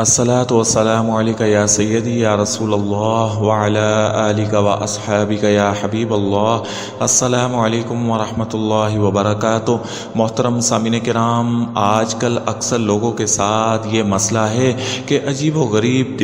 الصلاۃ والسلام علیکہ یا سیدی یا رسول اللہ وعلی آلک و اصحابک یا حبیب اللہ۔ السلام علیکم ورحمۃ اللہ وبرکاتہ۔ محترم سامعین کرام، آج کل اکثر لوگوں کے ساتھ یہ مسئلہ ہے کہ عجیب و غریب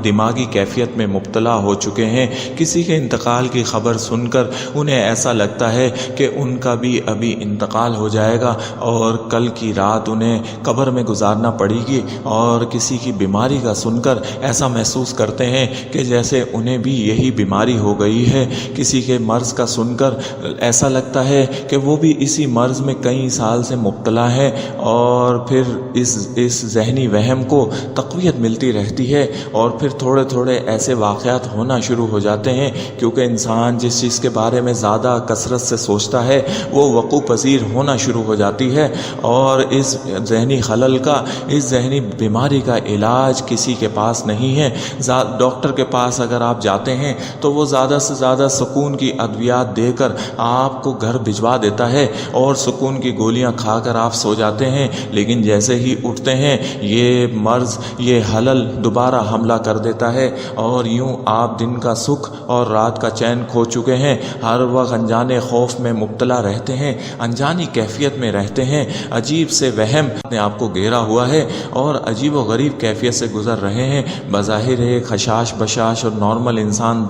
دماغی کیفیت میں مبتلا ہو چکے ہیں۔ کسی کے انتقال کی خبر سن کر انہیں ایسا لگتا ہے کہ ان کا بھی ابھی انتقال ہو جائے گا اور کل کی رات انہیں قبر میں گزارنا پڑے گی، اور کسی کی بیماری کا سن کر ایسا محسوس کرتے ہیں کہ جیسے انہیں بھی یہی بیماری ہو گئی ہے۔ کسی کے مرض کا سن کر ایسا لگتا ہے کہ وہ بھی اسی مرض میں کئی سال سے مبتلا ہے، اور پھر اس ذہنی وہم کو تقویت ملتی رہتی ہے، اور پھر تھوڑے تھوڑے ایسے واقعات ہونا شروع ہو جاتے ہیں، کیونکہ انسان جس چیز کے بارے میں زیادہ کثرت سے سوچتا ہے وہ وقوع پذیر ہونا شروع ہو جاتی ہے، اور اس ذہنی خلل کا، اس ذہنی بیماری کا علاج کسی کے پاس نہیں ہے۔ ڈاکٹر کے پاس اگر آپ جاتے ہیں تو وہ زیادہ سے زیادہ سکون کی ادویات دے کر آپ کو گھر بھجوا دیتا ہے، اور سکون کی گولیاں کھا کر آپ سو جاتے ہیں، لیکن جیسے ہی اٹھتے ہیں یہ مرض، یہ خلل دوبارہ حملہ کر دیتا ہے، اور یوں آپ دن کا سکھ اور رات کا چین کھو چکے ہیں۔ ہر وقت انجانے خوف میں مبتلا رہتے ہیں، انجانی کیفیت میں رہتے ہیں، عجیب سے وہم نے آپ کو گھیرا ہوا ہے اور عجیب و غریب کیفیت سے گزر رہے ہیں۔ بظاہر ایک خشاش بشاش اور نارمل انسان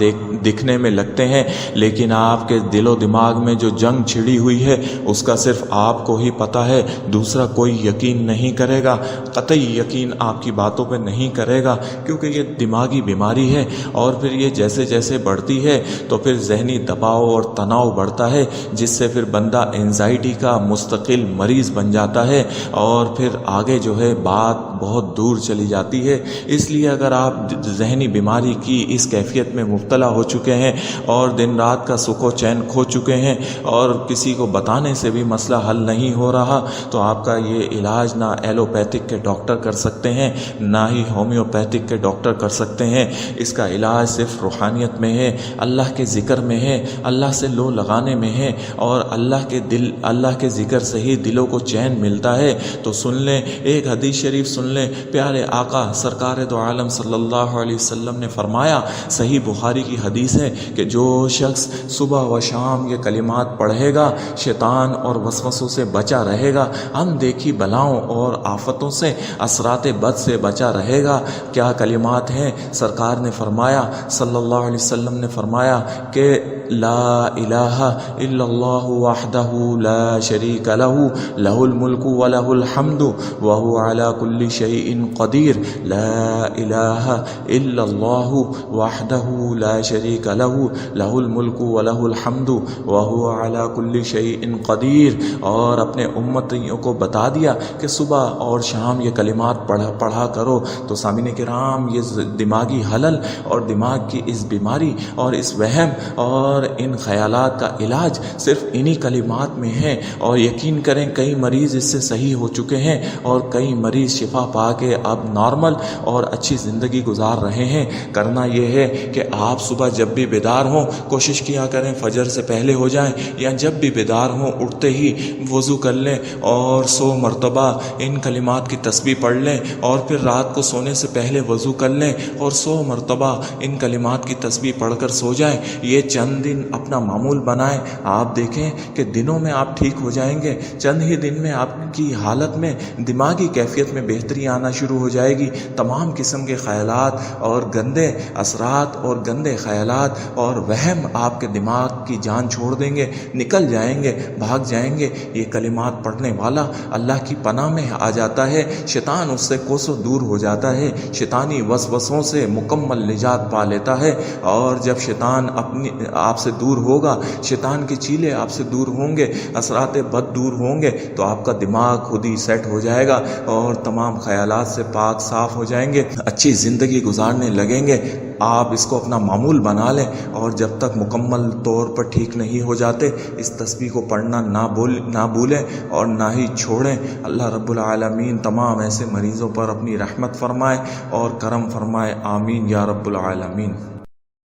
دکھنے میں لگتے ہیں، لیکن آپ کے دل و دماغ میں جو جنگ چھڑی ہوئی ہے اس کا صرف آپ کو ہی پتہ ہے، دوسرا کوئی یقین نہیں کرے گا، قطعی یقین آپ کی باتوں پہ نہیں کرے گا، کیونکہ یہ دماغی بیماری ہے، اور پھر یہ جیسے جیسے بڑھتی ہے تو پھر ذہنی دباؤ اور تناؤ بڑھتا ہے، جس سے پھر بندہ اینزائٹی کا مستقل مریض بن جاتا ہے، اور پھر آگے جو ہے بات بہت دور چلی جاتی ہے۔ اس لیے اگر آپ ذہنی بیماری کی اس کیفیت میں مبتلا ہو چکے ہیں اور دن رات کا سکھ و چین کھو چکے ہیں، اور کسی کو بتانے سے بھی مسئلہ حل نہیں ہو رہا، تو آپ کا یہ علاج نہ ایلوپیتھک کے ڈاکٹر کر سکتے ہیں، نہ ہی ہومیوپیتھک کے ڈاکٹر کر سکتے ہیں۔ اس کا علاج صرف روحانیت میں ہے، اللہ کے ذکر میں ہے، اللہ سے لو لگانے میں ہے، اور اللہ کے ذکر سے ہی دلوں کو چین ملتا ہے۔ تو سن لیں، ایک حدیث شریف سن لیں، پیارے آقا سرکار دو عالم صلی اللہ علیہ وسلم نے فرمایا، صحیح بخاری کی حدیث ہے، کہ جو شخص صبح و شام یہ کلمات پڑھے گا شیطان اور وسوسوں سے بچا رہے گا، ان دیکھی بلاؤں اور آفتوں سے، اثرات بد سے بچا رہے گا۔ کیا کلمات ہیں؟ سرکار نے فرمایا، صلی اللہ علیہ وسلم نے فرمایا کہ لا الہ الا اللہ وحدہ لا شریک لہ، لہ الملک ولہ الحمد وہو علی کل شیء قدیر، لا الہ الا اللہ وحدہ لا شریک لہ، لہ الملک ولہ الحمد وہو علی کل شیء قدیر۔ اور اپنے امتیوں کو بتا دیا کہ صبح اور شام یہ کلمات پڑھا کرو۔ تو سامعین کرام، یہ دماغی خلل اور دماغ کی اس بیماری اور اس وہم اور ان خیالات کا علاج صرف انہی کلمات میں ہے، اور یقین کریں کئی مریض اس سے صحیح ہو چکے ہیں، اور کئی مریض شفا پا کے اب نارمل اور اچھی زندگی گزار رہے ہیں۔ کرنا یہ ہے کہ آپ صبح جب بھی بیدار ہوں کوشش کیا کریں فجر سے پہلے ہو جائیں، یا جب بھی بیدار ہوں اٹھتے ہی وضو کر لیں اور 100 مرتبہ ان کلمات کی تسبیح پڑھ لیں، اور پھر رات کو سونے سے پہلے وضو کر لیں اور 100 مرتبہ ان کلمات کی تسبیح پڑھ کر سو جائیں۔ یہ چند دن اپنا معمول بنائیں، آپ دیکھیں کہ دنوں میں آپ ٹھیک ہو جائیں گے۔ چند ہی دن میں آپ کی حالت میں، دماغی کیفیت میں بہتری آنا شروع ہو جائے گی۔ تمام قسم کے خیالات اور گندے اثرات اور گندے خیالات اور وہم آپ کے دماغ کی جان چھوڑ دیں گے، نکل جائیں گے، بھاگ جائیں گے۔ یہ کلمات پڑھنے والا اللہ کی پناہ میں آ جاتا ہے، شیطان اس سے کوسوں دور ہو جاتا ہے، شیطانی وسوسوں سے مکمل نجات پا لیتا ہے۔ اور جب شیطان آپ سے دور ہوگا، شیطان کے چیلے آپ سے دور ہوں گے، اثرات بد دور ہوں گے، تو آپ کا دماغ خود ہی سیٹ ہو جائے گا، اور تمام خیالات سے پاک صاف ہو جائیں گے، اچھی زندگی گزارنے لگیں گے۔ آپ اس کو اپنا معمول بنا لیں، اور جب تک مکمل طور پر ٹھیک نہیں ہو جاتے اس تسبیح کو پڑھنا نہ بھولیں اور نہ ہی چھوڑیں۔ اللہ رب العالمین تمام ایسے مریضوں پر اپنی رحمت فرمائے اور کرم فرمائے، آمین یا رب العالمین۔